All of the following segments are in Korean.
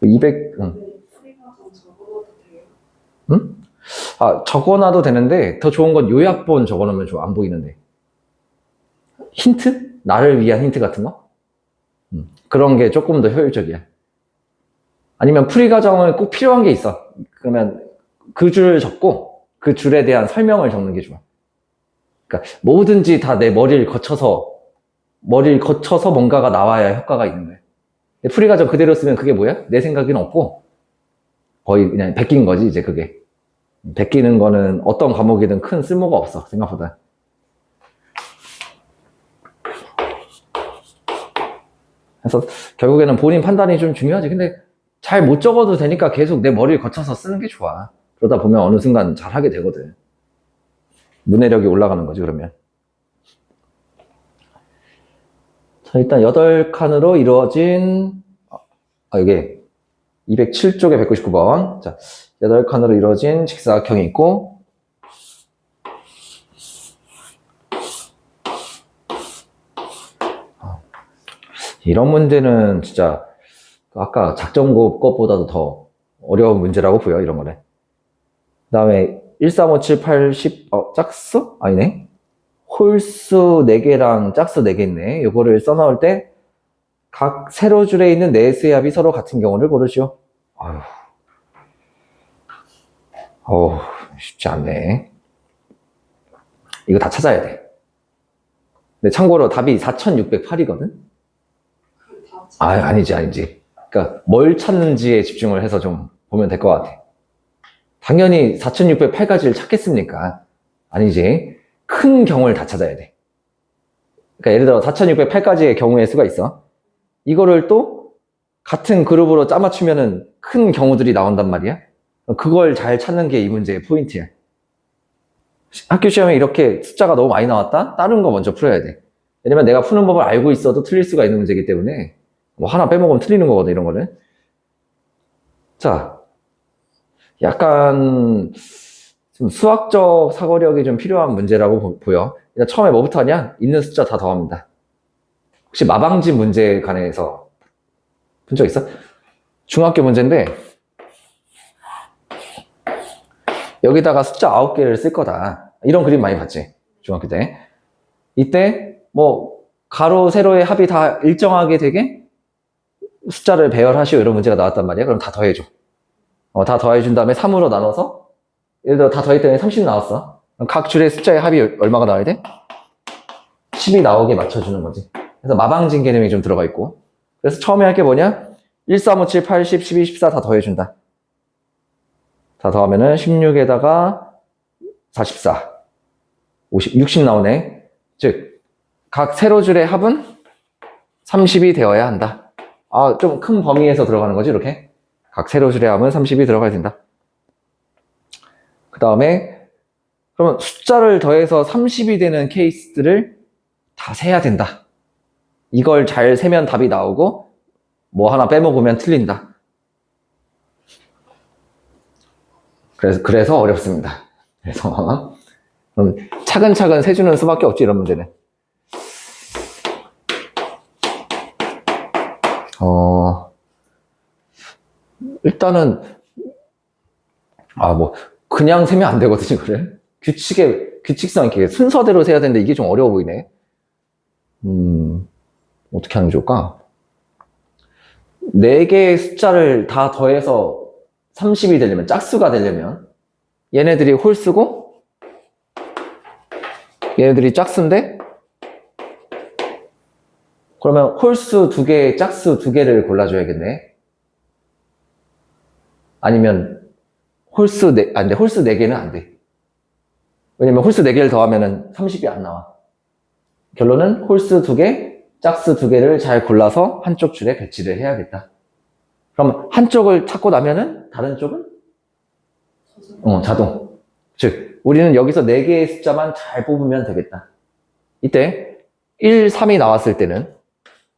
200, 응. 응? 아, 적어놔도 되는데, 더 좋은 건 요약본 적어놓으면 좋아. 안 보이는데. 힌트? 나를 위한 힌트 같은 거? 그런 게 조금 더 효율적이야. 아니면 풀이 과정은 꼭 필요한 게 있어. 그러면 그 줄 적고, 그 줄에 대한 설명을 적는 게 좋아. 그러니까 뭐든지 다 내 머리를 거쳐서 뭔가가 나와야 효과가 있는 거야. 풀이 과정 그대로 쓰면 그게 뭐야? 내 생각에는 없고, 거의 그냥 베낀 거지, 이제 그게. 베끼는 거는 어떤 과목이든 큰 쓸모가 없어, 생각보다. 그래서 결국에는 본인 판단이 좀 중요하지. 근데 잘 못 적어도 되니까 계속 내 머리를 거쳐서 쓰는 게 좋아. 그러다 보면 어느 순간 잘 하게 되거든. 문해력이 올라가는 거지, 그러면. 자, 일단 8칸으로 이루어진, 이게 207쪽에 199번. 자, 8칸으로 이루어진 직사각형이 있고, 이런 문제는 진짜 아까 작전곱 것보다도 더 어려운 문제라고 보여, 이런 거는. 그 다음에 1, 3, 5, 7, 8, 10, 짝수? 아니네. 홀수 4개랑 짝수 4개 있네. 요거를 써놓을 때 각 세로줄에 있는 네 수의 합이 서로 같은 경우를 고르시오. 쉽지 않네. 이거 다 찾아야 돼. 근데 참고로 답이 4608이거든? 아니지. 그러니까 뭘 찾는지에 집중을 해서 좀 보면 될 것 같아. 당연히 4608가지를 찾겠습니까? 아니지. 큰 경우를 다 찾아야 돼. 그러니까 예를 들어 4608가지의 경우의 수가 있어. 이거를 또 같은 그룹으로 짜맞추면은 큰 경우들이 나온단 말이야. 그걸 잘 찾는 게 이 문제의 포인트야. 학교 시험에 이렇게 숫자가 너무 많이 나왔다? 다른 거 먼저 풀어야 돼. 왜냐면 내가 푸는 법을 알고 있어도 틀릴 수가 있는 문제이기 때문에 뭐 하나 빼먹으면 틀리는 거거든, 이런 거는. 자, 약간 좀 수학적 사고력이 좀 필요한 문제라고 보여. 일단 처음에 뭐부터 하냐? 있는 숫자 다 더합니다. 혹시 마방지 문제에 관해서 본 적 있어? 중학교 문제인데 여기다가 숫자 9개를 쓸 거다. 이런 그림 많이 봤지? 중학교 때. 이때 뭐 가로, 세로의 합이 다 일정하게 되게 숫자를 배열하시오, 이런 문제가 나왔단 말이야. 그럼 다 더해줘. 다 더해준 다음에 3으로 나눠서 예를 들어 다 더했더니 30 나왔어. 그럼 각 줄의 숫자의 합이 얼마가 나와야 돼? 10이 나오게 맞춰주는 거지. 그래서 마방진 개념이 좀 들어가 있고. 그래서 처음에 할 게 뭐냐? 1, 3, 5, 7, 8, 10, 12, 14 다 더해준다. 다 더하면은 16에다가 44, 50, 60 나오네. 즉, 각 세로줄의 합은 30이 되어야 한다. 좀 큰 범위에서 들어가는 거지, 이렇게. 각 세로줄의 합은 30이 들어가야 된다. 그 다음에, 그러면 숫자를 더해서 30이 되는 케이스들을 다 세야 된다. 이걸 잘 세면 답이 나오고, 뭐 하나 빼먹으면 틀린다. 그래서 어렵습니다. 그래서 차근차근 세주는 수밖에 없지, 이런 문제는. 일단은 그냥 세면 안 되거든요, 이거를. 규칙성 있게 순서대로 세야 되는데 이게 좀 어려워 보이네. 어떻게 하는 게 좋을까? 4개의 숫자를 다 더해서 30이 되려면, 짝수가 되려면 얘네들이 홀수고 얘네들이 짝수인데, 그러면 홀수 2개, 짝수 2개를 골라줘야겠네. 아니면 홀수 4개는 안 돼. 왜냐면 홀수 4개를 더하면 30이 안 나와. 결론은 홀수 2개, 짝수 2개를 잘 골라서 한쪽 줄에 배치를 해야겠다. 그럼 한쪽을 찾고 나면은 다른 쪽은? 자동. 즉, 우리는 여기서 4개의 숫자만 잘 뽑으면 되겠다. 이때 1, 3이 나왔을 때는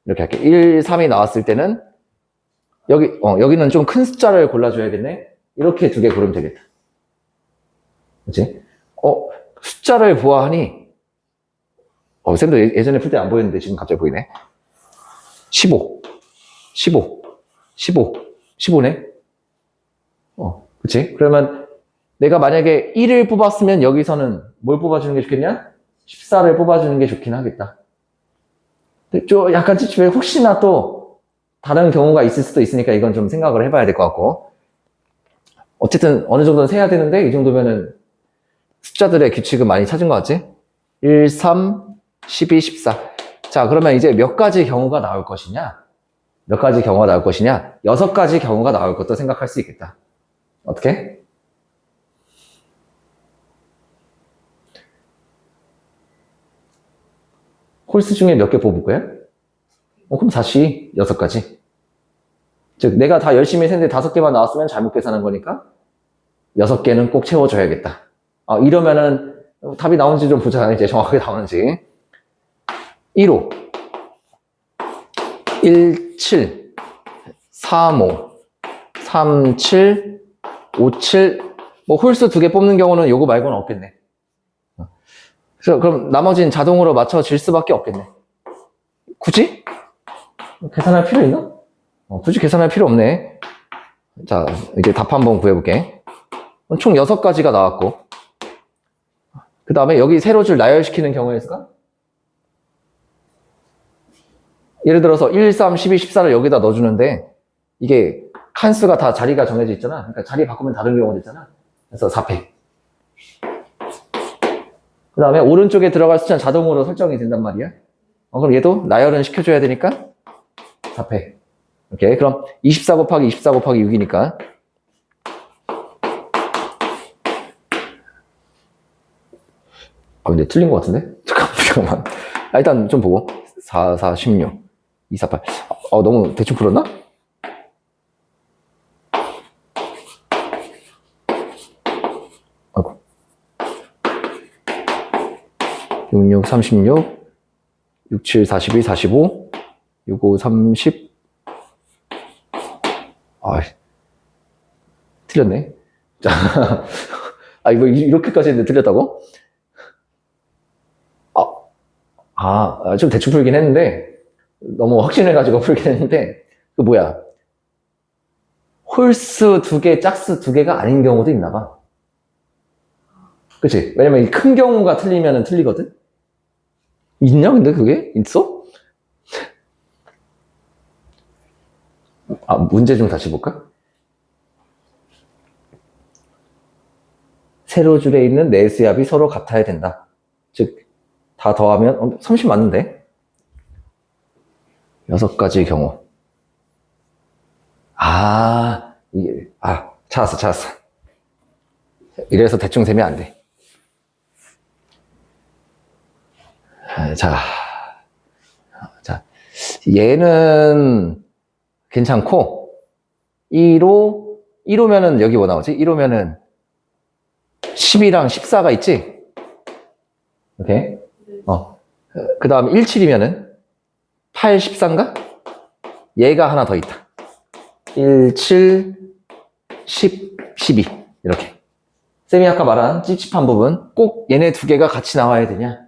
이렇게 할게. 1, 3이 나왔을 때는 여기는 좀 큰 숫자를 골라줘야겠네. 이렇게 2개 고르면 되겠다. 그치? 숫자를 보아하니 쌤도 예전에 풀 때 안 보였는데 지금 갑자기 보이네. 15. 15. 15네. 그치? 그러면 내가 만약에 1을 뽑았으면 여기서는 뭘 뽑아주는 게 좋겠냐? 14를 뽑아주는 게 좋긴 하겠다. 근데 좀 약간 찝찝해. 혹시나 또 다른 경우가 있을 수도 있으니까 이건 좀 생각을 해봐야 될 것 같고. 어쨌든 어느 정도는 세야 되는데 이 정도면은 숫자들의 규칙은 많이 찾은 것 같지? 1, 3, 12, 14. 자, 그러면 이제 몇 가지 경우가 나올 것이냐? 몇 가지 경우가 나올 것이냐? 6가지 경우가 나올 것도 생각할 수 있겠다. 어떻게? 홀수 중에 몇 개 뽑을 거야? 그럼 다시 6가지. 즉, 내가 다 열심히 했는데 5개만 나왔으면 잘못 계산한 거니까 6개는 꼭 채워줘야겠다. 이러면은 답이 나오는지 좀 보자. 이제 정확하게 나오는지. 1호, 1, 7, 3, 5, 3, 7, 5, 7. 뭐 홀수 2개 뽑는 경우는 요거 말고는 없겠네. 그래서 그럼 나머지는 자동으로 맞춰질 수밖에 없겠네. 굳이? 계산할 필요 있나? 굳이 계산할 필요 없네. 자, 이제 답 한번 구해볼게. 총 6가지가 나왔고, 그 다음에 여기 세로줄 나열시키는 경우에서가 예를 들어서 1, 3, 12, 14를 여기다 넣어주는데 이게 칸수가 다 자리가 정해져 있잖아. 그러니까 자리 바꾸면 다른 경우도 있잖아. 그래서 4패. 그 다음에 오른쪽에 들어갈 숫자는 자동으로 설정이 된단 말이야. 그럼 얘도 나열은 시켜줘야 되니까 4패. 오케이. 그럼 24 곱하기 24 곱하기 6이니까 근데 틀린 것 같은데? 잠깐만. 일단 좀 보고. 4, 4, 16. 2, 4, 8. 너무 대충 풀었나? 아이고. 6, 6, 36. 6, 7, 42, 45. 6, 5, 30. 틀렸네. 자. 이거 이렇게까지 했는데 틀렸다고? 좀 대충 풀긴 했는데, 너무 확신해가지고 풀긴 했는데, 홀수 2개, 짝수 2개가 아닌 경우도 있나봐. 그치? 왜냐면 이 큰 경우가 틀리면 틀리거든? 있냐, 근데 그게? 있어? 문제 좀 다시 볼까? 세로줄에 있는 네 수압이 서로 같아야 된다. 즉, 다 더하면 30 맞는데? 6가지 경우. 찾았어. 이래서 대충 세면 안 돼. 자, 얘는 괜찮고 1호면은 여기 뭐 나오지? 1호면은 10이랑 14가 있지? 오케이. 그 다음 17이면은 8, 14인가? 얘가 하나 더 있다. 1, 7, 10, 12 이렇게. 쌤이 아까 말한 찝찝한 부분 꼭 얘네 2개가 같이 나와야 되냐?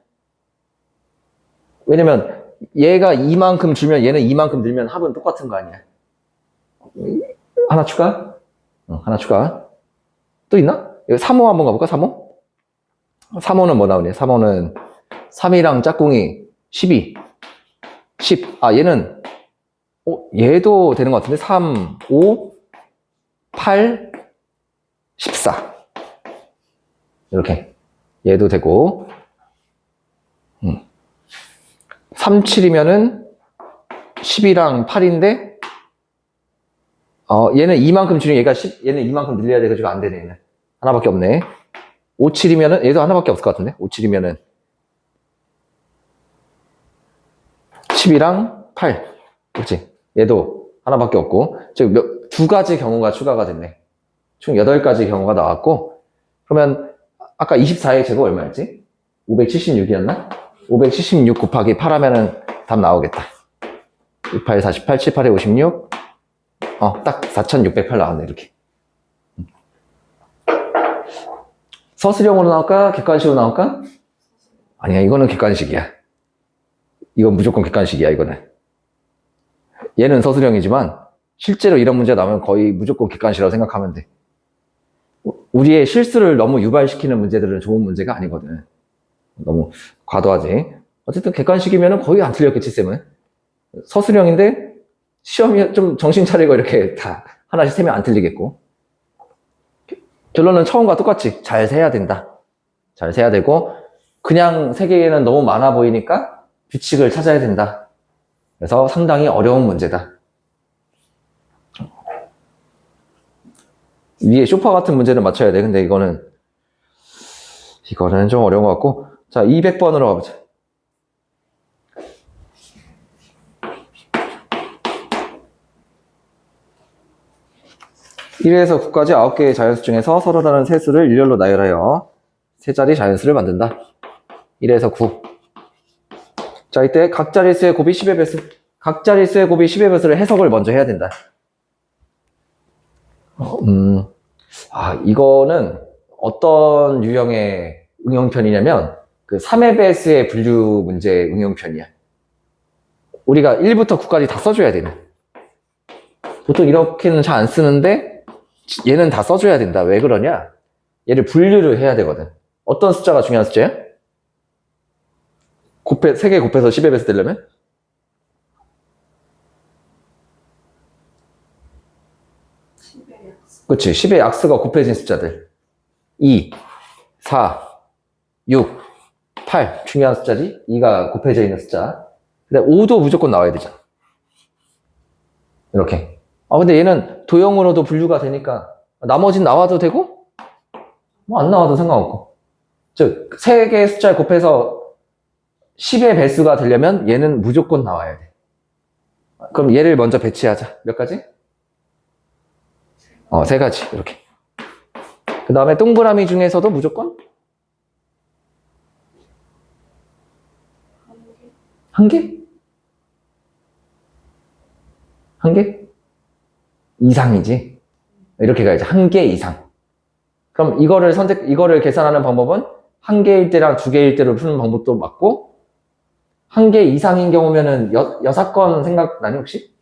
왜냐면 얘가 이만큼 줄면 얘는 이만큼 늘면 합은 똑같은 거 아니야? 하나 추가? 하나 추가. 또 있나? 3호 한번 가볼까? 3호? 3호는 뭐 나오냐? 3호는 3이랑 짝꿍이 12, 10. 얘는 얘도 되는 것 같은데? 3, 5, 8, 14 이렇게 얘도 되고 3, 7이면은 10이랑 8인데 얘는 이만큼 줄이면 얘가 10, 얘는 이만큼 늘려야 돼가지고 안 되네. 얘는 하나밖에 없네. 5, 7이면은 얘도 하나밖에 없을 것 같은데? 5, 7이면은 10이랑 8. 그렇지? 얘도 하나밖에 없고 즉 2가지 경우가 추가가 됐네. 총 8가지 경우가 나왔고 그러면 아까 24의 제곱 얼마였지? 576이었나? 576 곱하기 8 하면은 답 나오겠다. 68, 48, 7, 8에 56. 딱 4608 나왔네, 이렇게. 서술형으로 나올까? 객관식으로 나올까? 아니야, 이거는 객관식이야. 이건 무조건 객관식이야, 이거는. 얘는 서술형이지만 실제로 이런 문제가 나오면 거의 무조건 객관식이라고 생각하면 돼. 우리의 실수를 너무 유발시키는 문제들은 좋은 문제가 아니거든. 너무 과도하지. 어쨌든 객관식이면 거의 안 틀렸겠지, 쌤은. 서술형인데 시험이 좀 정신 차리고 이렇게 다 하나씩 세면 안 틀리겠고. 결론은 처음과 똑같이 잘 세야 된다. 잘 세야 되고 그냥 세계에는 너무 많아 보이니까 규칙을 찾아야 된다. 그래서 상당히 어려운 문제다. 위에 쇼파 같은 문제는 맞춰야 돼. 근데 이거는 좀 어려운 것 같고. 자, 200번으로 가보자. 1에서 9까지 9개의 자연수 중에서 서로 다른 세 수를 일렬로 나열하여 세 자리 자연수를 만든다. 1에서 9. 자, 이때 각 자릿수의 곱이 10의 배수. 각 자릿수의 곱이 10의 배수를 해석을 먼저 해야 된다. 이거는 어떤 유형의 응용편이냐면 그 3의 배수의 분류 문제 응용편이야. 우리가 1부터 9까지 다 써줘야 되는. 보통 이렇게는 잘 안 쓰는데 얘는 다 써줘야 된다. 왜 그러냐? 얘를 분류를 해야 되거든. 어떤 숫자가 중요한 숫자야? 3개 곱해서 10의 배수 되려면? 그치. 10의 약수가 곱해진 숫자들. 2, 4, 6, 8. 중요한 숫자지? 2가 곱해져 있는 숫자. 근데 5도 무조건 나와야 되잖아. 이렇게. 근데 얘는 도형으로도 분류가 되니까 나머진 나와도 되고 뭐 안 나와도 상관없고. 즉 3개의 숫자를 곱해서 10의 배수가 되려면 얘는 무조건 나와야 돼. 그럼 얘를 먼저 배치하자. 몇 가지? 3가지. 이렇게. 그 다음에 동그라미 중에서도 무조건? 한 개? 한 개? 이상이지. 이렇게 가야지. 한 개 이상. 그럼 이거를 계산하는 방법은 한 개일 때랑 2개일 때로 푸는 방법도 맞고, 한 개 이상인 경우면은 6건 생각나니 혹시?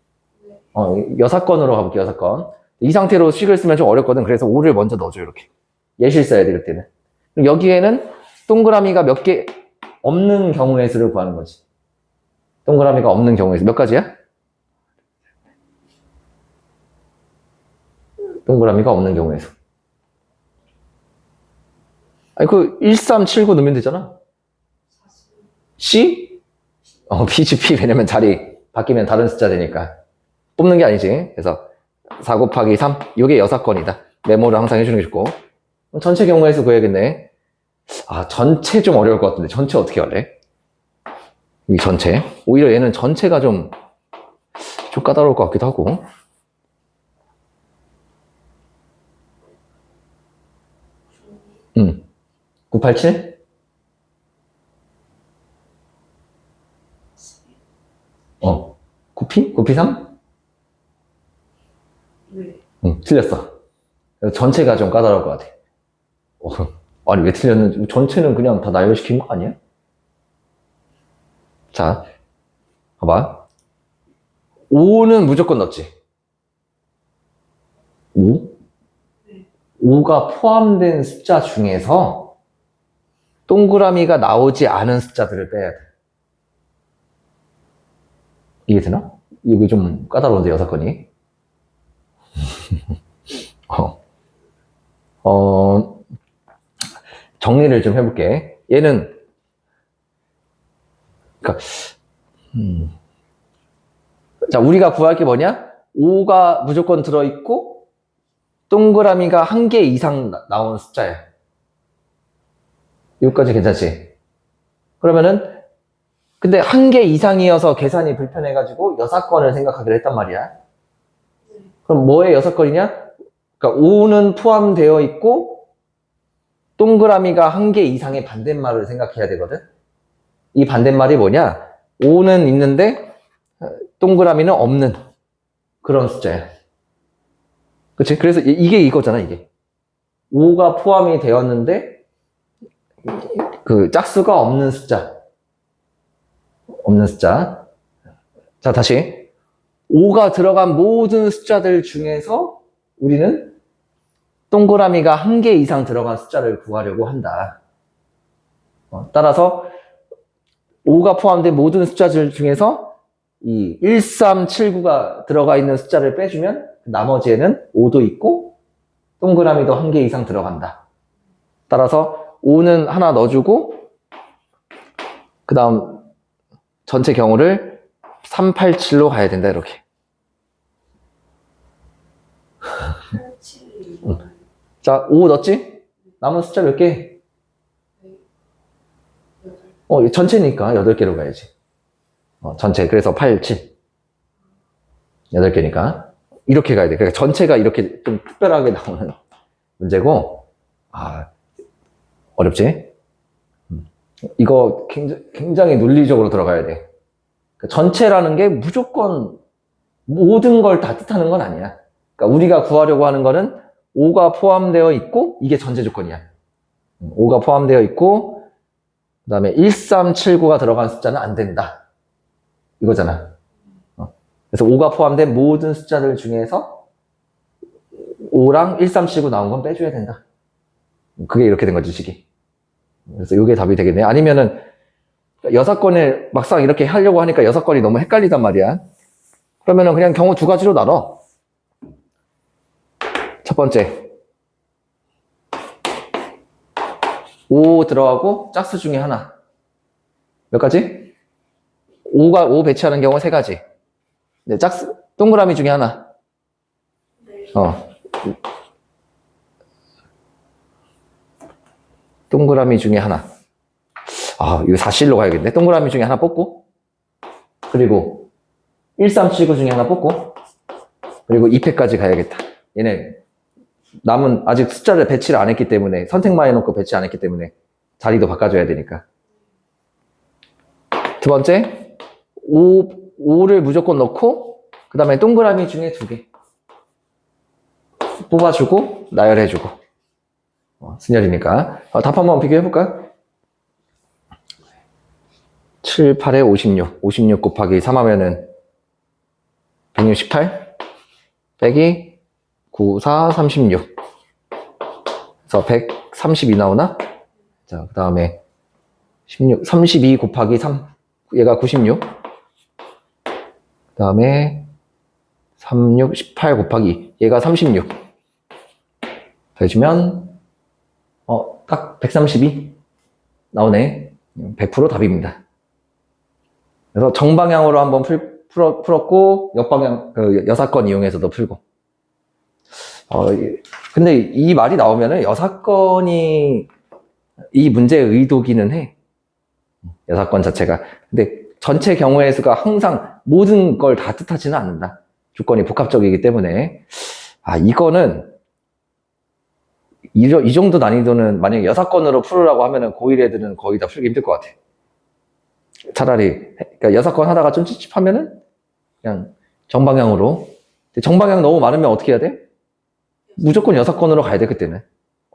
6건으로 가볼게요. 6건. 이 상태로 식을 쓰면 좀 어렵거든. 그래서 5를 먼저 넣어줘. 이렇게. 예실 써야 될 때는. 여기에는 동그라미가 몇 개 없는 경우의 수를 구하는 거지. 동그라미가 없는 경우의 수. 몇 가지야? 동그라미가 없는 경우의 수. 아니, 1379 넣으면 되잖아. C? B지, P. 왜냐면 자리 바뀌면 다른 숫자 되니까. 뽑는 게 아니지. 그래서 4 곱하기 3. 이게 6건이다. 메모를 항상 해주는 게 좋고. 전체 경우의 수 구해야겠네. 전체 좀 어려울 것 같은데. 전체 어떻게 할래? 이 전체. 오히려 얘는 전체가 좀 까다로울 것 같기도 하고. 987? 구피? 구피 3? 네. 틀렸어. 전체가 좀 까다로울 것 같아. 아니, 왜 틀렸는지. 전체는 그냥 다 나열시킨 거 아니야? 자, 봐봐. 5는 무조건 넣지. 5? 네. 5가 포함된 숫자 중에서 동그라미가 나오지 않은 숫자들을 빼야 돼. 이해되나? 이게 좀 까다로운데, 6건이. 정리를 좀 해볼게. 얘는, 자, 우리가 구할 게 뭐냐? 5가 무조건 들어있고, 동그라미가 1개 이상 나온 숫자야. 여기까지 괜찮지? 그러면은, 근데 1개 이상이어서 계산이 불편해가지고 6건을 생각하기로 했단 말이야. 그럼 뭐에 6건이냐? 그러니까 5는 포함되어 있고, 동그라미가 1개 이상의 반대말을 생각해야 되거든? 이 반대말이 뭐냐? 5는 있는데, 동그라미는 없는 그런 숫자야. 그치? 그래서 이게 이거잖아, 이게. 5가 포함이 되었는데, 짝수가 없는 숫자. 없는 숫자. 자, 다시. 5가 들어간 모든 숫자들 중에서 우리는 동그라미가 1개 이상 들어간 숫자를 구하려고 한다. 따라서 5가 포함된 모든 숫자들 중에서 이 1379가 들어가 있는 숫자를 빼주면 나머지에는 5도 있고 동그라미도 1개 이상 들어간다. 따라서 5는 하나 넣어주고 그 다음 전체 경우를 387로 가야 된다 이렇게. 자, 5 넣었지? 남은 숫자 몇 개? 전체니까 8개로 가야지. 전체. 그래서 8, 7. 8개니까. 이렇게 가야 돼. 그러니까 전체가 이렇게 좀 특별하게 나오는 문제고, 어렵지? 이거 굉장히 논리적으로 들어가야 돼. 그러니까 전체라는 게 무조건 모든 걸 다 뜻하는 건 아니야. 그러니까 우리가 구하려고 하는 거는 5가 포함되어 있고, 이게 전제 조건이야. 5가 포함되어 있고, 그 다음에 1379가 들어간 숫자는 안 된다. 이거잖아. 그래서 5가 포함된 모든 숫자들 중에서 5랑 1379 나온 건 빼줘야 된다. 그게 이렇게 된 거지, 식이. 그래서 이게 답이 되겠네. 아니면은 6건을 막상 이렇게 하려고 하니까 6건이 너무 헷갈리단 말이야. 그러면은 그냥 경우 2가지로 나눠. 첫 번째, 5 들어가고 짝수 중에 하나. 몇 가지? 5 배치하는 경우 3가지. 네, 짝수, 동그라미 중에 하나. 동그라미 중에 하나. 이거 4실로 가야겠네. 동그라미 중에 하나 뽑고, 그리고 1379 중에 하나 뽑고, 그리고 2패까지 가야겠다. 얘네 남은 아직 숫자를 배치를 안 했기 때문에, 선택만 해놓고 배치 안 했기 때문에 자리도 바꿔줘야 되니까. 두 번째, 5를 무조건 넣고 그 다음에 동그라미 중에 2개 뽑아주고 나열해주고. 순열이니까. 답 한번 비교해볼까? 7, 8에 56. 56 곱하기 3 하면은 168 빼기 9, 4, 36. 그래서 132 나오나? 자, 그 다음에 32 곱하기 3. 얘가 96. 그 다음에 36, 18 곱하기 얘가 36. 더해주면 딱 132 나오네. 100% 답입니다. 그래서 정방향으로 한번 풀었고 역방향 여사건 이용해서도 풀고. 근데 이 말이 나오면은 여사건이 이 문제의 의도기는 해. 여사건 자체가. 근데 전체 경우의 수가 항상 모든 걸 다 뜻하지는 않는다. 조건이 복합적이기 때문에. 이거는 이 정도 난이도는 만약에 여사건으로 풀으라고 하면은 고1 애들은 거의 다 풀기 힘들 것 같아. 차라리 그러니까 여사건 하다가 좀 찝찝하면은 그냥 정방향으로. 근데 정방향 너무 많으면 어떻게 해야 돼? 무조건 여사건으로 가야 돼. 그때는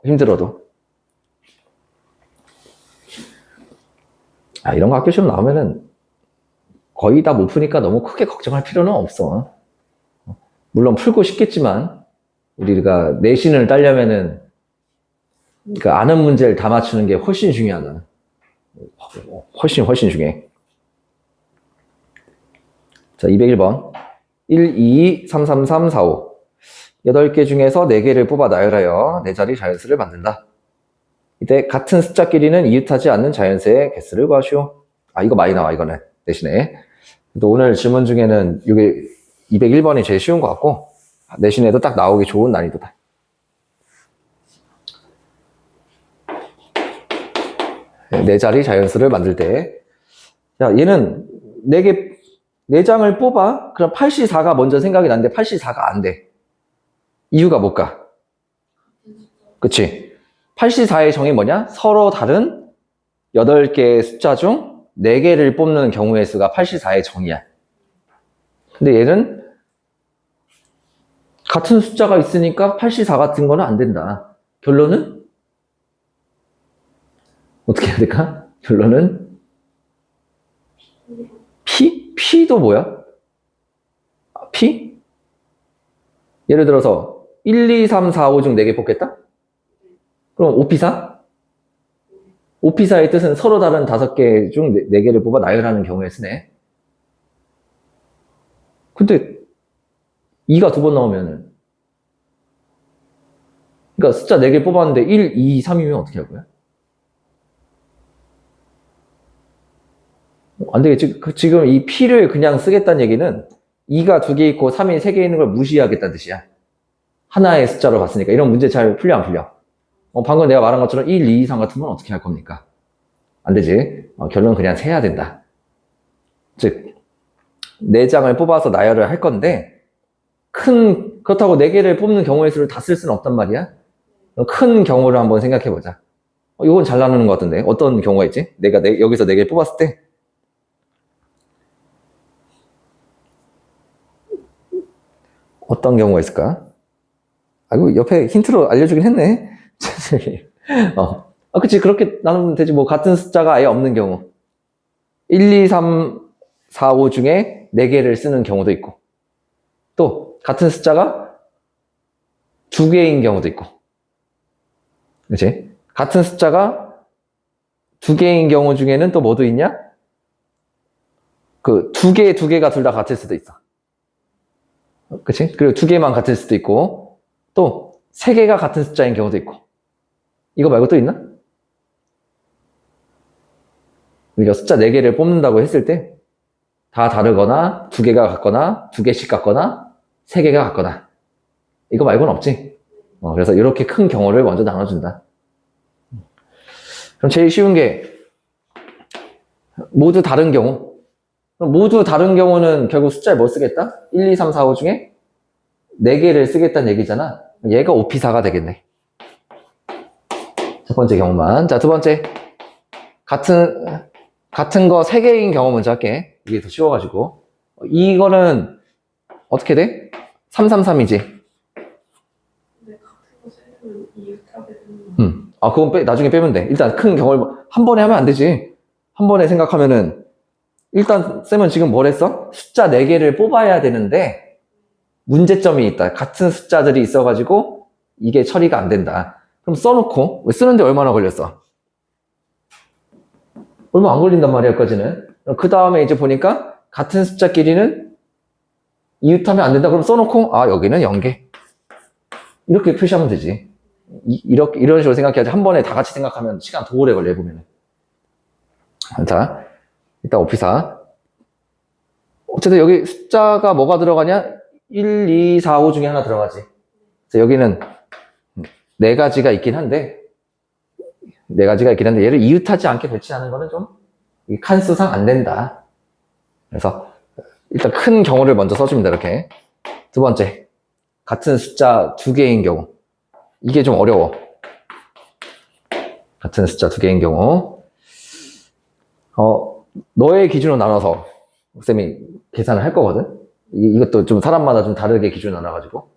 힘들어도. 이런 거 학교 시험 나오면은 거의 다 못 푸니까 너무 크게 걱정할 필요는 없어. 물론 풀고 싶겠지만 우리가 내신을 따려면은 그러니까 아는 문제를 다 맞추는 게 훨씬 중요하다. 훨씬 중요해. 자, 201번. 1, 2, 3, 3, 3, 4, 5. 8개 중에서 4개를 뽑아 나열하여 4자리 자연수를 만든다. 이때 같은 숫자끼리는 이웃하지 않는 자연수의 개수를 구하시오. 이거 많이 나와, 이거는. 대신에. 또 오늘 질문 중에는 이게 201번이 제일 쉬운 것 같고, 내신에도 딱 나오기 좋은 난이도다. 네 자리 자연수를 만들 때. 자, 얘는 4장을 뽑아. 그럼 84가 먼저 생각이 나는데 84가 안 돼. 이유가 뭘까? 그치? 84의 정의 뭐냐? 서로 다른 8개의 숫자 중 4개를 뽑는 경우의 수가 84의 정의야. 근데 얘는 같은 숫자가 있으니까 84 같은 거는 안 된다. 결론은? 어떻게 해야 될까? 결론은? P도 뭐야? P? 예를 들어서 1, 2, 3, 4, 5 중 4개 뽑겠다? 그럼 5P4? 5P4의 뜻은 서로 다른 5개 중 4개를 뽑아 나열하는 경우에 쓰네. 근데 2가 2번 나오면은 그러니까 숫자 4개 뽑았는데 1, 2, 3이면 어떻게 할 거야? 안 되겠지. 지금 이 P를 그냥 쓰겠다는 얘기는 2가 2개 있고 3이 3개 있는 걸 무시하겠다는 뜻이야. 하나의 숫자로 봤으니까. 이런 문제 잘 풀려 안 풀려? 방금 내가 말한 것처럼 1, 2, 3 같은 건 어떻게 할 겁니까? 안 되지. 결론은 그냥 세야 된다. 즉 4장을 뽑아서 나열을 할 건데 그렇다고 4개를 뽑는 경우의 수를 다 쓸 수는 없단 말이야. 큰 경우를 한번 생각해 보자. 이건 잘 나누는 것 같은데 어떤 경우가 있지? 내가 여기서 4개를 뽑았을 때 어떤 경우가 있을까? 아이고, 옆에 힌트로 알려주긴 했네. 그치. 그렇게 나누면 되지. 뭐, 같은 숫자가 아예 없는 경우. 1, 2, 3, 4, 5 중에 4개를 쓰는 경우도 있고. 또, 같은 숫자가 2개인 경우도 있고. 그치? 같은 숫자가 2개인 경우 중에는 또 뭐도 있냐? 그, 2개가 둘 다 같을 수도 있어. 그치? 그리고 2개만 같을 수도 있고, 또 3개가 같은 숫자인 경우도 있고. 이거 말고 또 있나? 우리가 숫자 4개를 뽑는다고 했을 때 다 다르거나 2개가 같거나 2개씩 같거나 3개가 같거나 이거 말고는 없지. 그래서 이렇게 큰 경우를 먼저 나눠준다. 그럼 제일 쉬운 게 모두 다른 경우. 그럼 모두 다른 경우는 결국 숫자를 뭐 쓰겠다? 1, 2, 3, 4, 5 중에 4개를 쓰겠다는 얘기잖아. 얘가 5P4가 되겠네. 첫 번째 경우만. 자, 두 번째. 같은 거 3개인 경우 먼저 할게. 이게 더 쉬워가지고. 이거는 어떻게 돼? 333이지? 근데 같은 거 세면 이웃하게 되는 그건 나중에 빼면 돼. 일단 큰 경우를 한 번에 하면 안 되지. 한 번에 생각하면은 일단 쌤은 지금 뭘 했어? 숫자 4개를 뽑아야 되는데 문제점이 있다. 같은 숫자들이 있어가지고 이게 처리가 안 된다. 그럼 써놓고 쓰는데 얼마나 걸렸어? 얼마 안 걸린단 말이야, 여기까지는. 그 다음에 이제 보니까 같은 숫자끼리는 이웃하면 안 된다. 그럼 써놓고 여기는 0개. 이렇게 표시하면 되지. 이런 식으로 생각해야지. 한 번에 다 같이 생각하면 시간 더 오래 걸려, 보면은. 자, 일단 5P4. 어쨌든 여기 숫자가 뭐가 들어가냐? 1, 2, 4, 5 중에 하나 들어가지. 그래서 여기는 4가지가 있긴 한데, 얘를 이웃하지 않게 배치하는 거는 좀 칸수상 안 된다. 그래서 일단 큰 경우를 먼저 써줍니다. 이렇게. 두 번째, 같은 숫자 2개인 경우. 이게 좀 어려워. 같은 숫자 2개인 경우. 너의 기준으로 나눠서 쌤이 계산을 할 거거든. 이것도 좀 사람마다 좀 다르게 기준을 나눠가지고.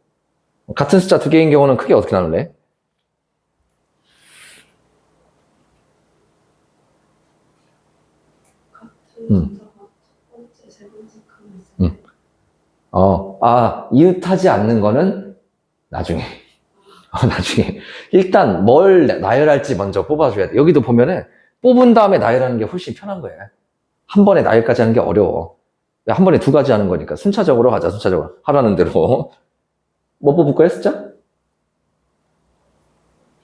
같은 숫자 2개인 경우는 크게 어떻게 나눌래? 같은 숫자가 첫 번째, 세 번째 칸에 있을 때 이웃하지 않는 거는 나중에. 나중에. 일단 뭘 나열할지 먼저 뽑아줘야 돼. 여기도 보면은 뽑은 다음에 나열하는 게 훨씬 편한 거야. 한 번에 나열까지 하는 게 어려워. 한 번에 2가지 하는 거니까 순차적으로 하자, 순차적으로. 하라는 대로. 뭐 뽑을 거야, 숫자?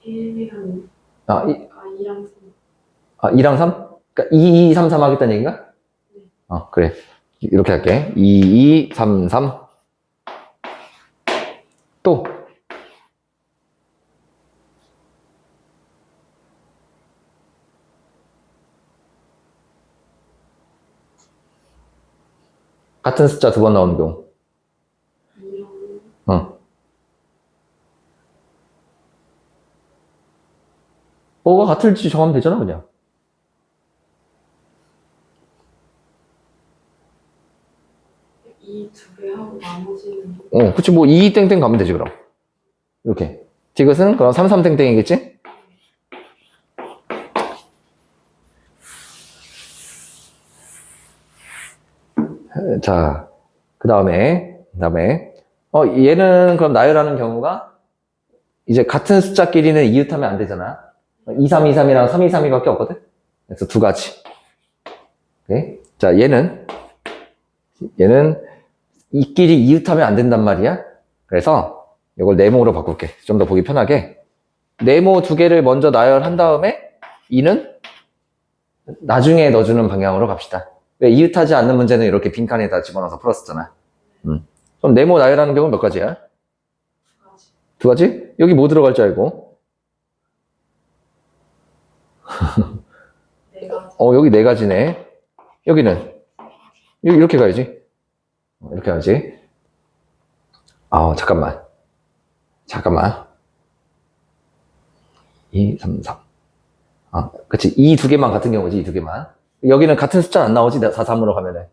1이랑 2랑 3. 2랑 3? 그러니까 2, 2, 3, 3 하겠다는 얘기인가? 네. 그래. 이렇게 할게. 2, 2, 3, 3. 또. 같은 숫자 2번 나오는 경우. 2랑 뭐가 같을지 정하면 되잖아, 그냥. 이 2개 하고 나머지는 그치, 뭐, 2 땡땡 가면 되지, 그럼. 이렇게. 디귿은 그럼 3, 3 땡땡이겠지? 자, 그 다음에 그다음에 얘는 그럼 나열하는 경우가 이제 같은 숫자끼리는 이웃하면 안 되잖아. 2323이랑 3232밖에 없거든. 그래서 두 가지. 오케이? 자, 얘는 이끼리 이웃하면 안 된단 말이야. 그래서 이걸 네모로 바꿀게. 좀 더 보기 편하게. 네모 두 개를 먼저 나열한 다음에 이는 나중에 넣어주는 방향으로 갑시다. 왜 이웃하지 않는 문제는 이렇게 빈칸에다 집어넣어서 풀었었잖아. 그럼 네모 나열하는 경우는 몇 가지야? 두 가지? 여기 뭐 들어갈 줄 알고? 내가 여기 네 가지네. 여기는? 여기 이렇게 가야지. 이렇게 가야지. 잠깐만. 2, 3, 3. 그치. 이 두 개만 같은 경우지, 이 두 개만. 여기는 같은 숫자 안 나오지, 4, 3으로 가면은.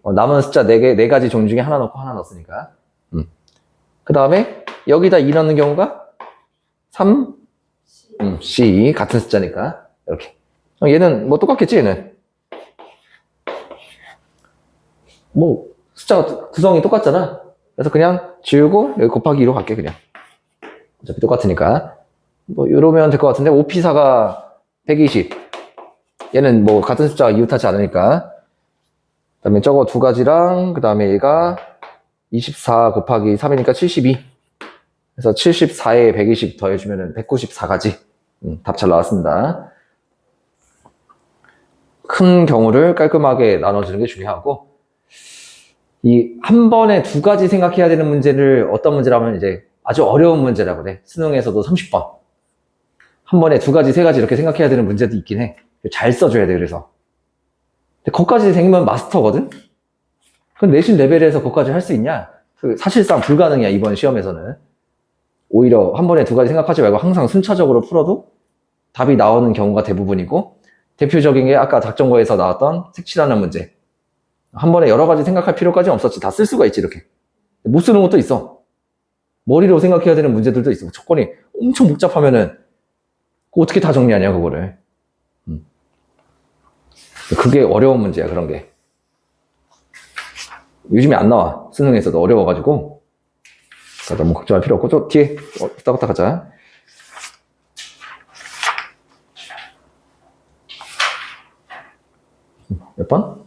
남은 숫자 네 가지 종 중에 하나 넣고 하나 넣었으니까. 그 다음에, 여기다 2 넣는 경우가 3, C. 같은 숫자니까. 이렇게. 얘는 뭐 똑같겠지, 얘는. 뭐, 숫자가 구성이 똑같잖아. 그래서 그냥 지우고, 여기 곱하기 2로 갈게, 그냥. 어차피 똑같으니까. 뭐, 이러면 될 것 같은데, 5피사가 120. 얘는 뭐, 같은 숫자가 이웃하지 않으니까. 그 다음에 저거 두 가지랑, 그 다음에 얘가 24 곱하기 3이니까 72. 그래서 74에 120 더해주면 194가지. 답 잘 나왔습니다. 큰 경우를 깔끔하게 나눠주는 게 중요하고, 이 한 번에 두 가지 생각해야 되는 문제를 어떤 문제라면 이제 아주 어려운 문제라고 그래. 수능에서도 30번. 한 번에 두 가지, 세 가지 이렇게 생각해야 되는 문제도 있긴 해. 잘 써줘야 돼, 그래서. 근데 거기까지 생기면 마스터거든? 그럼 내신 레벨에서 거기까지 할 수 있냐? 사실상 불가능이야, 이번 시험에서는. 오히려 한 번에 두 가지 생각하지 말고 항상 순차적으로 풀어도 답이 나오는 경우가 대부분이고, 대표적인 게 아까 작전거에서 나왔던 색칠하는 문제. 한 번에 여러 가지 생각할 필요까지는 없었지. 다 쓸 수가 있지, 이렇게. 못 쓰는 것도 있어. 머리로 생각해야 되는 문제들도 있어. 조건이 엄청 복잡하면은, 어떻게 다 정리하냐, 그거를. 그게 어려운 문제야, 그런 게. 요즘에 안 나와. 수능에서도 어려워가지고. 너무 걱정할 필요 없고, 저 뒤에, 따닥따닥 하자. 몇 번?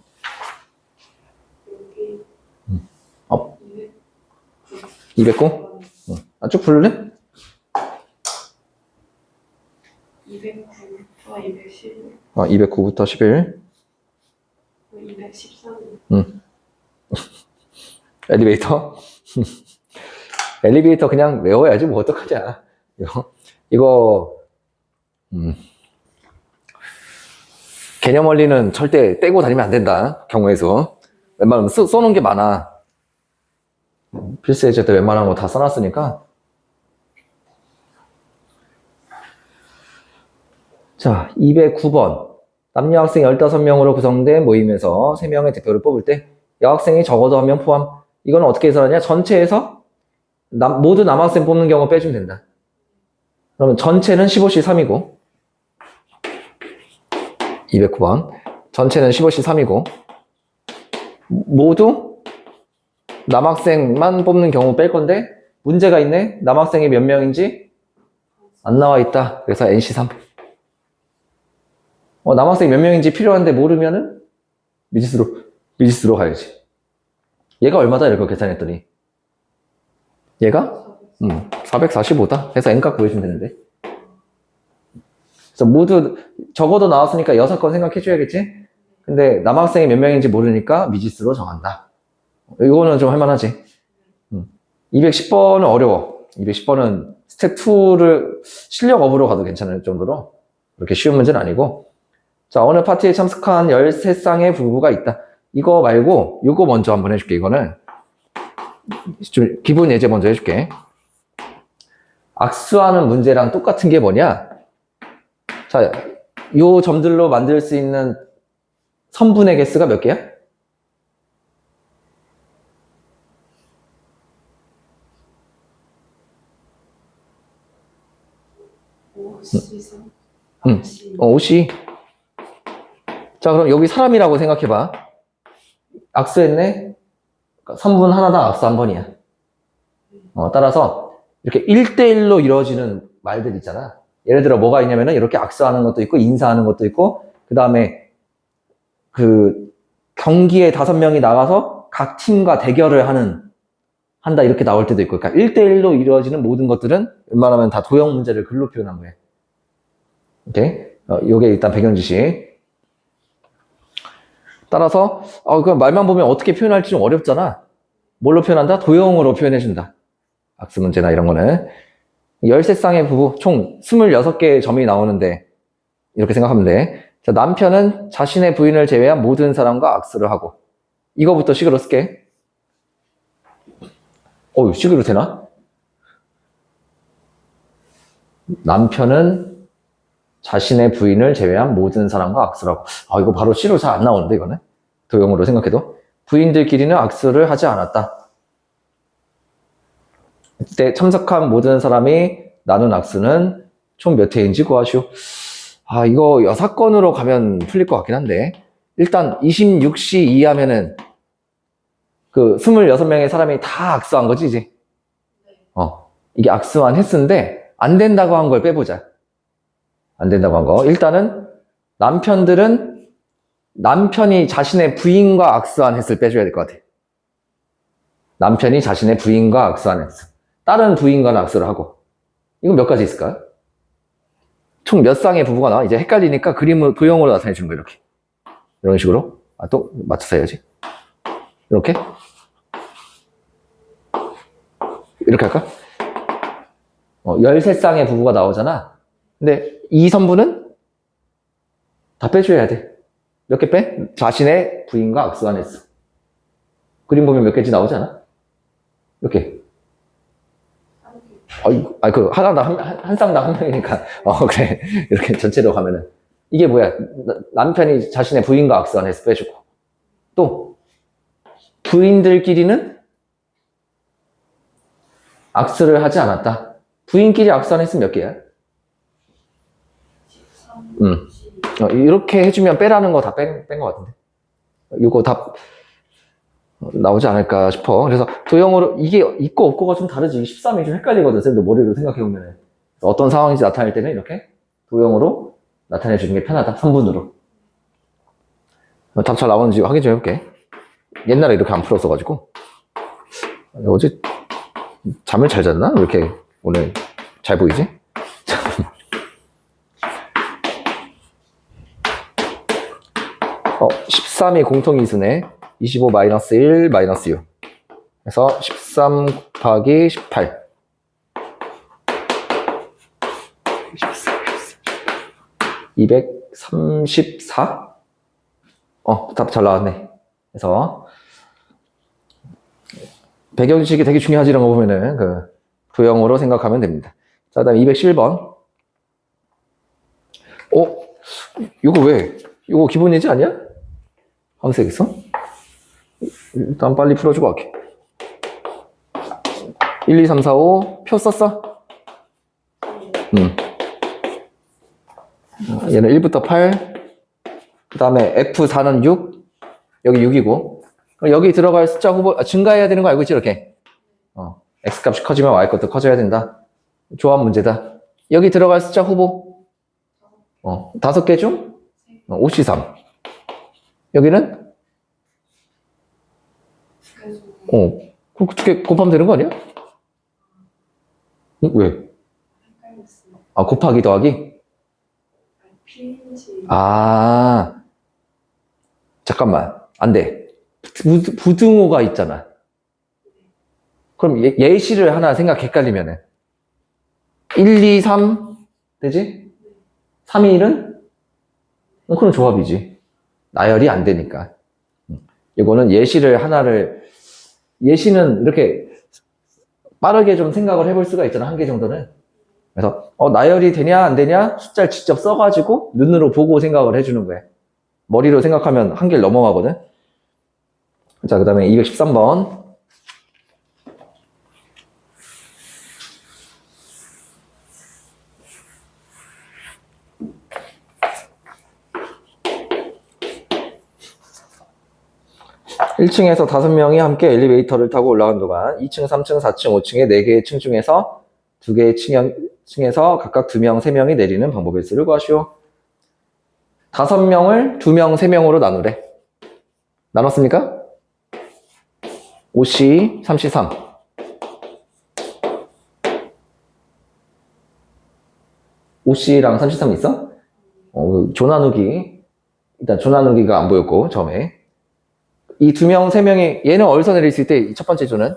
여기 209? 쭉 부를래? 209부터 211, 209부터 11. 213. 엘리베이터? 엘리베이터 그냥 외워야지, 뭐, 어떡하냐. 이거, 개념 원리는 절대 떼고 다니면 안 된다. 경우에서. 웬만하면 써놓은 게 많아. 필수 예제 때 웬만한 거 다 써놨으니까. 자, 209번. 남녀 학생 15명으로 구성된 모임에서 3명의 대표를 뽑을 때 여학생이 적어도 1명 포함. 이건 어떻게 해석하냐? 전체에서 모두 남학생 뽑는 경우 빼주면 된다. 그러면 전체는 15시 3이고 209번. 전체는 15시 3이고 모두 남학생만 뽑는 경우 뺄 건데 문제가 있네. 남학생이 몇 명인지 안 나와 있다. 그래서 NC3. 남학생이 몇 명인지 필요한데 모르면은 미지수로 가야지. 얘가 얼마다? 이렇게 계산했더니 얘가 445다. 해서 n값 구해주면 되는데. 그래서 모두 적어도 나왔으니까 6건 생각해 줘야겠지. 근데 남학생이 몇 명인지 모르니까 미지수로 정한다. 이거는 좀 할만하지. 210번은 어려워. 210번은 스텝 2를 실력 업으로 가도 괜찮을 정도로 그렇게 쉬운 문제는 아니고. 자, 어느 파티에 참석한 13쌍의 부부가 있다. 이거 말고 이거 먼저 한번 해줄게. 이거는 좀 기본 예제 먼저 해줄게. 악수하는 문제랑 똑같은 게 뭐냐? 자, 요 점들로 만들 수 있는 선분의 개수가 몇 개야? 5시. 자, 그럼 여기 사람이라고 생각해봐. 악수했네? 선분 하나당 악수 한 번이야. 따라서 이렇게 1대1로 이루어지는 말들 있잖아. 예를 들어 뭐가 있냐면은 이렇게 악수하는 것도 있고 인사하는 것도 있고 그 다음에 그 경기에 5명이 나가서 각 팀과 대결을 한다 이렇게 나올 때도 있고 그러니까 1대1로 이루어지는 모든 것들은 웬만하면 다 도형 문제를 글로 표현한 거예요. 오케이? 요게 일단 배경 지식. 따라서 그 말만 보면 어떻게 표현할지 좀 어렵잖아. 뭘로 표현한다? 도형으로 표현해준다. 악수 문제나 이런 거는 13쌍의 부부 총 26개의 점이 나오는데 이렇게 생각하면 돼. 자, 남편은 자신의 부인을 제외한 모든 사람과 악수를 하고 이거부터 식으로 쓸게. 식으로 되나? 남편은 자신의 부인을 제외한 모든 사람과 악수를 하고 이거 바로 시로 잘 안 나오는데 이거는 도형으로 생각해도 부인들끼리는 악수를 하지 않았다. 이때 참석한 모든 사람이 나눈 악수는 총 몇 회인지 구하시오. 이거 여사건으로 가면 풀릴 것 같긴 한데 일단 26시 이하면은 그 26명의 사람이 다 악수한 거지 이제. 이게 악수한 횟수인데 안 된다고 한 걸 빼보자. 안 된다고 한 거. 일단은 남편이 자신의 부인과 악수한 횟수를 빼줘야 될 것 같아. 남편이 자신의 부인과 악수한 횟수. 다른 부인과는 악수를 하고. 이건 몇 가지 있을까요? 총 몇 쌍의 부부가 나와? 이제 헷갈리니까 그림을 도형으로 나타내 주는 거야, 이렇게. 이런 식으로. 또 맞춰서 해야지. 이렇게. 이렇게 할까? 13쌍의 부부가 나오잖아. 근데 이 선부는 다 빼줘야 돼. 몇 개 빼? 자신의 부인과 악수한 횟수. 그림 보면 몇 개지 나오지 않아? 몇 개? 하나당 한 쌍당 한 명이니까. 그래. 이렇게 전체로 가면은. 이게 뭐야? 남편이 자신의 부인과 악수한 횟수 빼주고. 또, 부인들끼리는 악수를 하지 않았다. 부인끼리 악수한 횟수 몇 개야? 13. 이렇게 해주면 빼라는 거 다 뺀 것 같은데. 이거 다 나오지 않을까 싶어. 그래서 도형으로 이게 있고 없고가 좀 다르지. 13이 좀 헷갈리거든. 쌤도 머리로 생각해보면. 어떤 상황인지 나타낼 때는 이렇게 도형으로 나타내주는 게 편하다. 선분으로. 답 잘 나오는지 확인 좀 해볼게. 옛날에 이렇게 안 풀었어가지고. 어제 잠을 잘 잤나? 왜 이렇게 오늘 잘 보이지? 13이 공통인수네. 25 마이너스 1 마이너스 6. 그래서 13 곱하기 18. 234? 답 잘 나왔네. 그래서 배경지식이 되게 중요하지. 이런 거 보면은 그 도형으로 생각하면 됩니다. 자, 다음 211번. 이거 왜? 이거 기본 예제 아니야? 함색 있어? 일단 빨리 풀어주고 갈게. 1, 2, 3, 4, 5 표 썼어? 얘는 1부터 8. 그 다음에 F4는 6. 여기 6이고. 여기 들어갈 숫자 후보, 증가해야 되는 거 알고 있지? 이렇게. X값이 커지면 Y값도 커져야 된다. 조합 문제다. 여기 들어갈 숫자 후보. 5개 중? 5C3. 여기는? 그럼 두 개 곱하면 되는 거 아니야? 왜? 곱하기 더하기? 잠깐만. 안 돼. 부등호가 있잖아. 그럼 예시를 하나 생각 헷갈리면은 1, 2, 3 되지? 3, 2, 1은? 그럼 조합이지. 나열이 안 되니까. 이거는 예시는 이렇게 빠르게 좀 생각을 해볼 수가 있잖아. 한 개 정도는. 그래서 나열이 되냐 안 되냐 숫자를 직접 써가지고 눈으로 보고 생각을 해주는 거야. 머리로 생각하면 한 개를 넘어가거든. 자, 그 다음에 213번. 1층에서 5명이 함께 엘리베이터를 타고 올라간 동안 2층, 3층, 4층, 5층의 4개의 층 중에서 2개의 층에서 각각 2명, 3명이 내리는 방법의 수를 구하시오. 5명을 2명, 3명으로 나누래. 나눴습니까? 5C, 3C, 3. 5C랑 3C3 있어? 조나누기. 일단 조나누기가 안 보였고, 처음에. 이 2명, 3명이, 얘는 어디서 내릴 수 있대? 첫 번째 조는?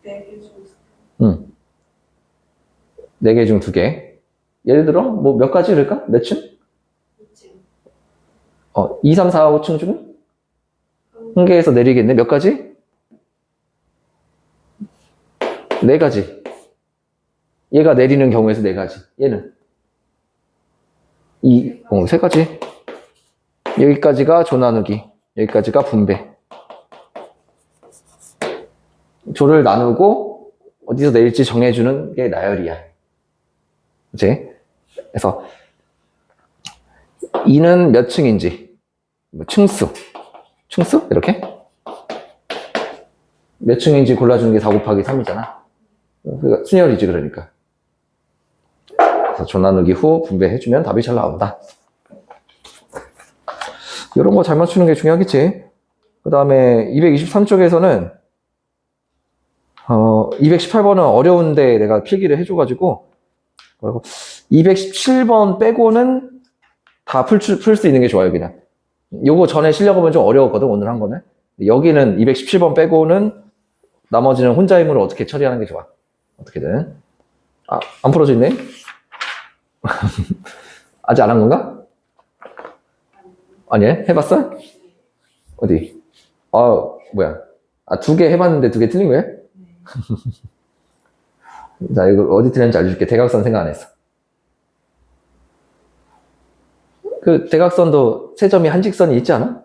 4개 중 응. 4개 중 2개. 예를 들어, 뭐 몇 가지 그럴까? 몇 층? 2층. 2, 3, 4, 5층 중? 한 개에서 내리겠네. 몇 가지? 4가지. 얘가 내리는 경우에서 4가지. 얘는? 3가지. 여기까지가 조나누기. 여기까지가 분배. 조를 나누고 어디서 내릴지 정해주는 게 나열이야. 그치? 그래서 2는 몇 층인지, 층수. 층수? 이렇게? 몇 층인지 골라주는 게 4 곱하기 3이잖아. 그러니까 순열이지, 그러니까. 그래서 조 나누기 후 분배해주면 답이 잘 나온다. 이런 거 잘 맞추는 게 중요하겠지. 그 다음에 223쪽에서는 218번은 어려운데 내가 필기를 해줘가지고 217번 빼고는 다 풀 수 있는 게 좋아요, 그냥. 요거 전에 실력업은 좀 어려웠거든, 오늘 한 거는. 여기는 217번 빼고는 나머지는 혼자 힘으로 어떻게 처리하는 게 좋아. 어떻게든. 안 풀어져 있네? 아직 안 한 건가? 아니, 해봤어? 어디? 뭐야. 2개 해봤는데 2개 틀린 거야? 자, 이거 어디 틀렸는지 알려줄게. 대각선 생각 안 했어. 그 대각선도 세 점이 한 직선이 있지 않아?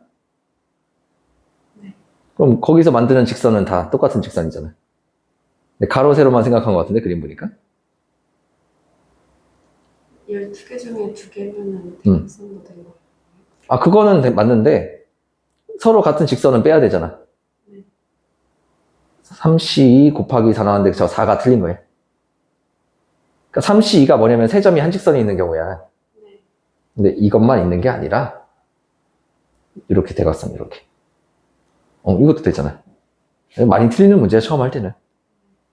네. 그럼 거기서 만드는 직선은 다 똑같은 직선이잖아. 근데 가로, 세로만 생각한 것 같은데, 그림 보니까. 12개 중에 2개면은 대각선도 되는 거예요. 그거는 맞는데, 서로 같은 직선은 빼야 되잖아. 네. 3C2 곱하기 4 나왔는데 저 4가 틀린 거예요. 그러니까 3C2가 뭐냐면 세 점이 한 직선이 있는 경우야. 네. 근데 이것만 있는 게 아니라, 이렇게 대각선, 이렇게. 이것도 되잖아. 많이 틀리는 문제야, 처음 할 때는.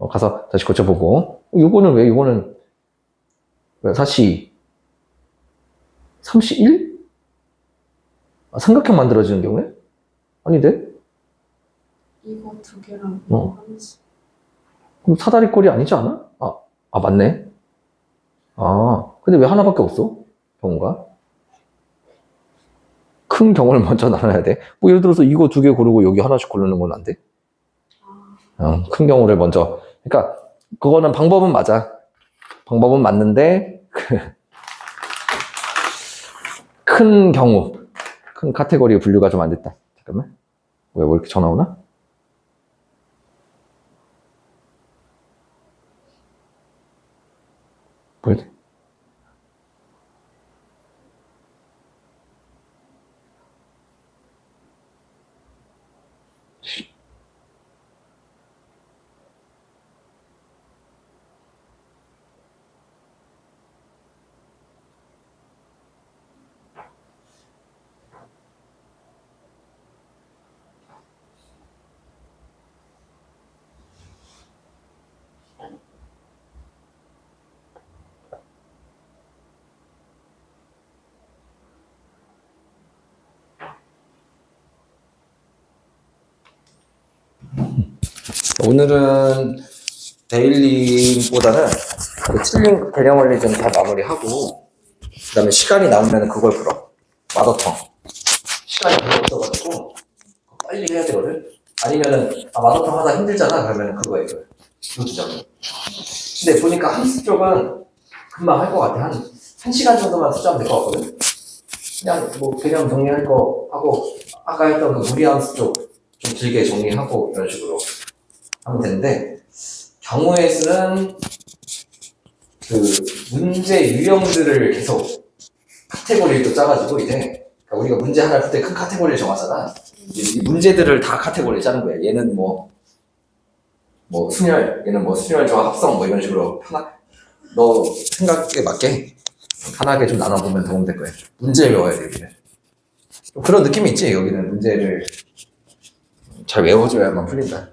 가서 다시 고쳐보고. 요거는 왜, 요거는, 왜, 4C2. 3C1? 삼각형 만들어지는 경우에? 아닌데? 이거 2개랑 하나씩. 그럼 사다리꼴이 아니지 않아? 맞네. 근데 왜 하나밖에 없어? 경우가? 큰 경우를 먼저 나눠야 돼. 뭐 예를 들어서 이거 2개 고르고 여기 하나씩 고르는 건 안 돼? 큰 경우를 먼저. 그러니까 그거는 방법은 맞아. 방법은 맞는데 큰 경우, 큰 카테고리 분류가 좀 안 됐다. 잠깐만. 왜 이렇게 전화 오나? 뭐야? 오늘은 데일리보다는 틀린 개념 원리 좀 다 마무리하고 그 다음에 시간이 남으면 그걸 풀어. 마더텅. 시간이 별로 없어가지고 빨리 해야 되거든. 아니면은 마더텅 하다 힘들잖아. 그러면 그거 해. 이거 두점. 근데 보니까 함수 쪽은 금방 할 것 같아. 한 1시간 정도만 투자하면 될 것 같거든. 그냥 뭐 개념 정리할 거 하고 아까 했던 그 무리함수 쪽 좀 길게 정리하고 이런 식으로 하면 되는데, 경우의 수는 그 문제 유형들을 계속 카테고리를 또 짜가지고 이제 그러니까 우리가 문제 하나 풀 때 큰 카테고리를 정하잖아. 이 문제들을 다 카테고리를 짜는 거야. 얘는 뭐 순열, 얘는 뭐 순열 조합 합성 뭐 이런 식으로 너 생각에 맞게 편하게 좀 나눠보면 도움 될 거야. 문제를 외워야 돼, 여기는. 좀 그런 느낌이 있지, 여기는 문제를 잘 외워줘야만 풀린다.